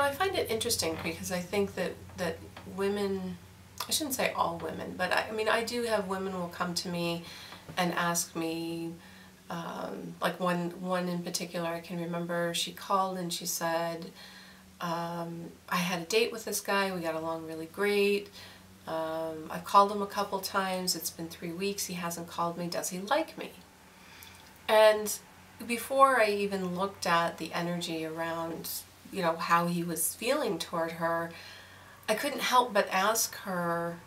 I find it interesting because I think that women, I shouldn't say all women, but I mean, I do have women will come to me and ask me, like one in particular, I can remember, she called and she said, I had a date with this guy, we got along really great, I've called him a couple times, it's been 3 weeks, he hasn't called me, does he like me? And before I even looked at the energy around, how he was feeling toward her, I couldn't help but ask her,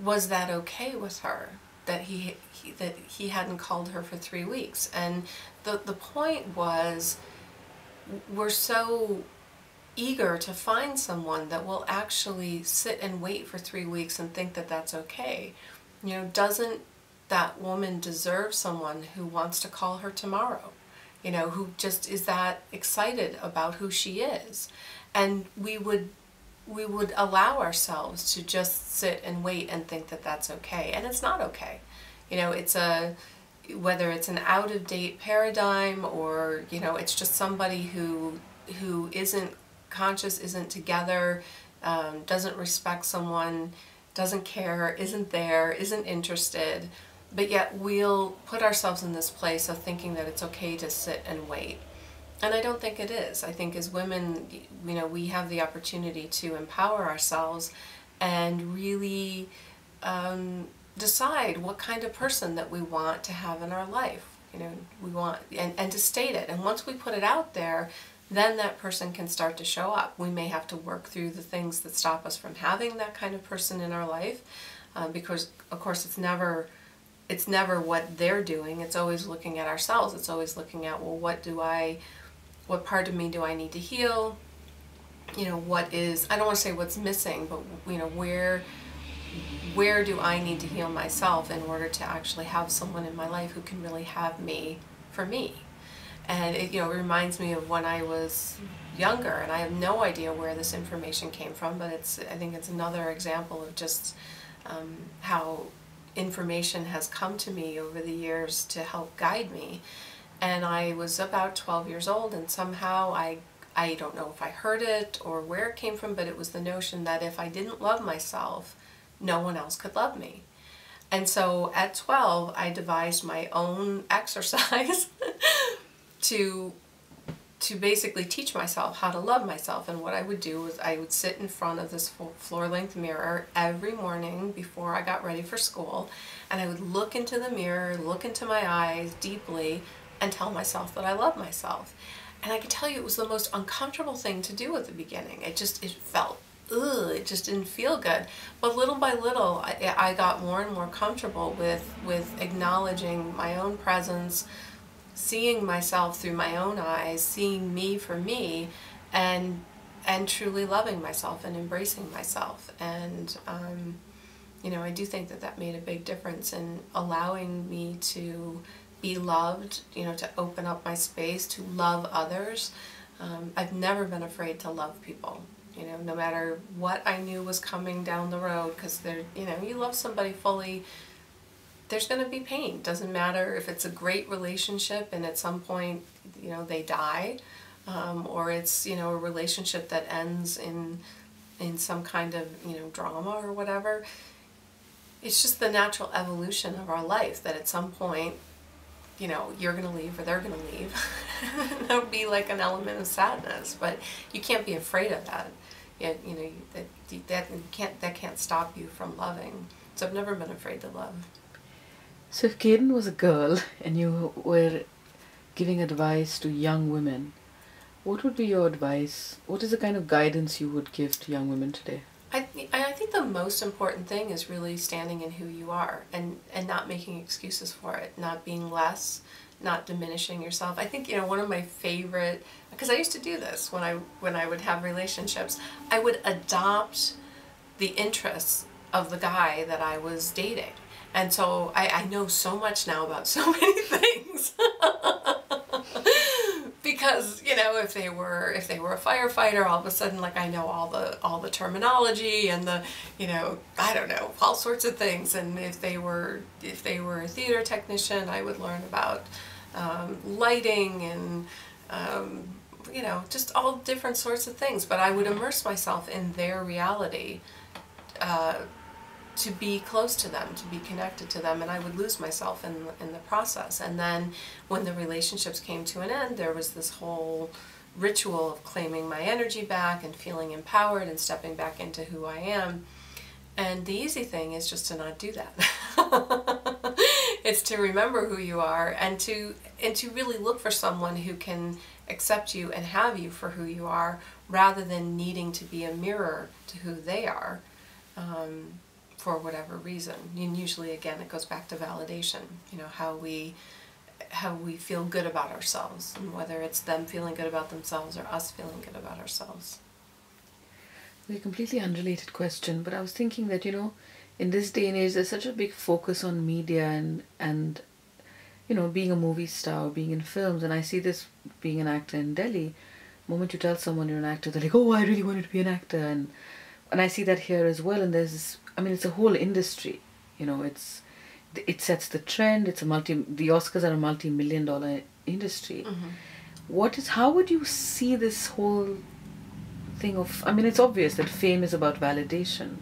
was that okay with her? That he hadn't called her for 3 weeks. And the point was, we're so eager to find someone that will actually sit and wait for 3 weeks and think that that's okay. Doesn't that woman deserve someone who wants to call her tomorrow? Who just is that excited about who she is? And we would allow ourselves to just sit and wait and think that that's okay, and it's not okay. Whether it's an out-of-date paradigm, or it's just somebody who isn't conscious, isn't together, doesn't respect someone, doesn't care, isn't there, isn't interested, but yet we'll put ourselves in this place of thinking that it's okay to sit and wait. And I don't think it is. I think as women, we have the opportunity to empower ourselves and really decide what kind of person that we want to have in our life. We want, and to state it. And once we put it out there, then that person can start to show up. We may have to work through the things that stop us from having that kind of person in our life, because of course it's never what they're doing. It's always looking at ourselves. It's always looking at, well, what part of me do I need to heal? I don't want to say what's missing, but where do I need to heal myself in order to actually have someone in my life who can really have me for me? And it reminds me of when I was younger, and I have no idea where this information came from, but I think it's another example of just how information has come to me over the years to help guide me. And I was about 12 years old, and somehow I don't know if I heard it or where it came from, but it was the notion that if I didn't love myself, no one else could love me. And so at 12, I devised my own exercise to basically teach myself how to love myself. And what I would do was I would sit in front of this floor-length mirror every morning before I got ready for school, and I would look into the mirror, look into my eyes deeply, and tell myself that I love myself. And I can tell you it was the most uncomfortable thing to do at the beginning. It felt, ugh, it just didn't feel good. But little by little, I got more and more comfortable with acknowledging my own presence, seeing myself through my own eyes, seeing me for me, and truly loving myself and embracing myself. And I do think that made a big difference in allowing me to be loved, to open up my space, to love others. I've never been afraid to love people, no matter what I knew was coming down the road, because you love somebody fully, there's going to be pain. Doesn't matter if it's a great relationship and at some point, they die, or it's, a relationship that ends in some kind of, drama or whatever. It's just the natural evolution of our life that at some point, you're going to leave or they're going to leave. That would be like an element of sadness, but you can't be afraid of that. That can't stop you from loving. So I've never been afraid to love. So if Kaden was a girl and you were giving advice to young women, what would be your advice? What is the kind of guidance you would give to young women today? I think the most important thing is really standing in who you are and not making excuses for it, not being less, not diminishing yourself. I think, one of my favorite, because I used to do this when I would have relationships, I would adopt the interests of the guy that I was dating. And so I know so much now about so many things. Because, if they were a firefighter, all of a sudden, like, I know all the terminology and the, I don't know, all sorts of things. And if they were a theater technician, I would learn about lighting and you know, just all different sorts of things. But I would immerse myself in their reality to be close to them, to be connected to them, and I would lose myself in the process. And then when the relationships came to an end, there was this whole ritual of claiming my energy back and feeling empowered and stepping back into who I am. And the easy thing is just to not do that. It's to remember who you are and to really look for someone who can accept you and have you for who you are, rather than needing to be a mirror to who they are. For whatever reason. And usually, again, it goes back to validation, you know, how we feel good about ourselves, and whether it's them feeling good about themselves or us feeling good about ourselves. A completely unrelated question, but I was thinking that, you know, in this day and age, there's such a big focus on media and you know, being a movie star, being in films, and I see this being an actor in Delhi. The moment you tell someone you're an actor, they're like, oh, I really wanted to be an actor, and I see that here as well. And there's this, I mean, it's a whole industry, you know, it sets the trend. The Oscars are a multi-million-dollar industry. Mm-hmm. How would you see this whole thing of, I mean, it's obvious that fame is about validation,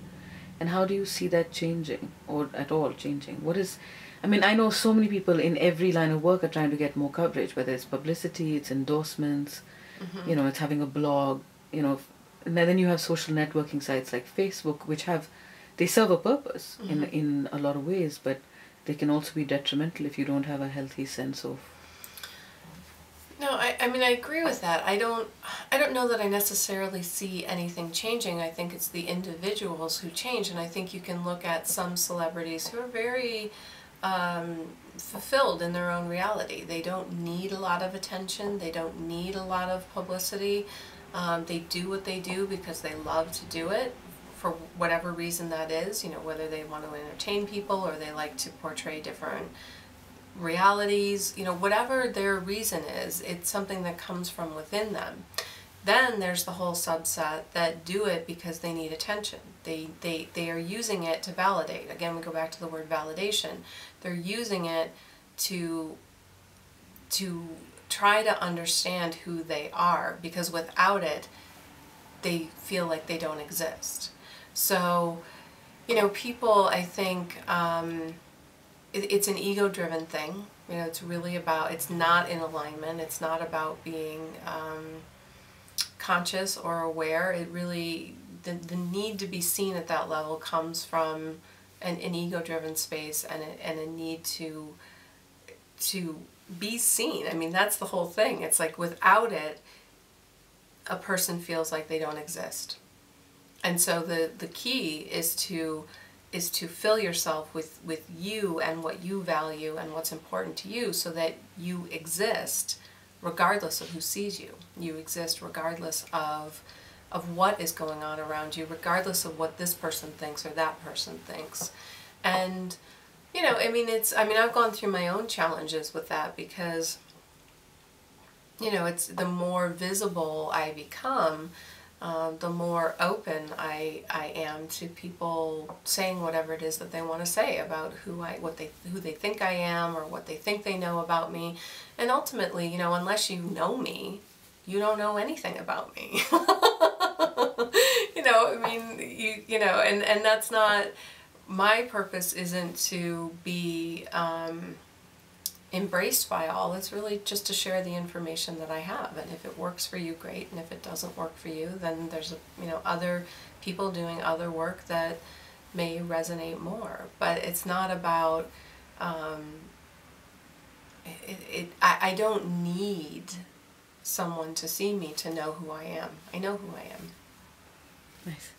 and how do you see that changing, or at all changing? I mean, I know so many people in every line of work are trying to get more coverage, whether it's publicity, it's endorsements, Mm-hmm. you know, it's having a blog, you know, and then you have social networking sites like Facebook, which they serve a purpose in a lot of ways, but they can also be detrimental if you don't have a healthy sense of. No, I mean, I agree with that. I don't know that I necessarily see anything changing. I think it's the individuals who change, and I think you can look at some celebrities who are very fulfilled in their own reality. They don't need a lot of attention. They don't need a lot of publicity. They do what they do because they love to do it, for whatever reason that is, you know, whether they want to entertain people or they like to portray different realities, you know, whatever their reason is, it's something that comes from within them. Then there's the whole subset that do it because they need attention. They are using it to validate. Again, we go back to the word validation. They're using it to try to understand who they are, because without it, they feel like they don't exist. So, you know, people, I think, it's an ego-driven thing. You know, it's really about, it's not in alignment. It's not about being conscious or aware. It really, the need to be seen at that level comes from an ego-driven space and a need to be seen. I mean, that's the whole thing. It's like without it, a person feels like they don't exist. And so the key is to fill yourself with you and what you value and what's important to you, so that you exist regardless of who sees you. You exist regardless of what is going on around you, regardless of what this person thinks or that person thinks. And, you know, I mean, I've gone through my own challenges with that, because, you know, it's the more visible I become, the more open I am to people saying whatever it is that they want to say about who they think I am, or what they think they know about me. And ultimately, you know, unless you know me, you don't know anything about me. You know, I mean, you know, and that's not, my purpose isn't to be embraced by all. It's really just to share the information that I have, and if it works for you, great, and if it doesn't work for you, then there's you know, other people doing other work that may resonate more. But it's not about I don't need someone to see me to know who I am. I know who I am. Nice.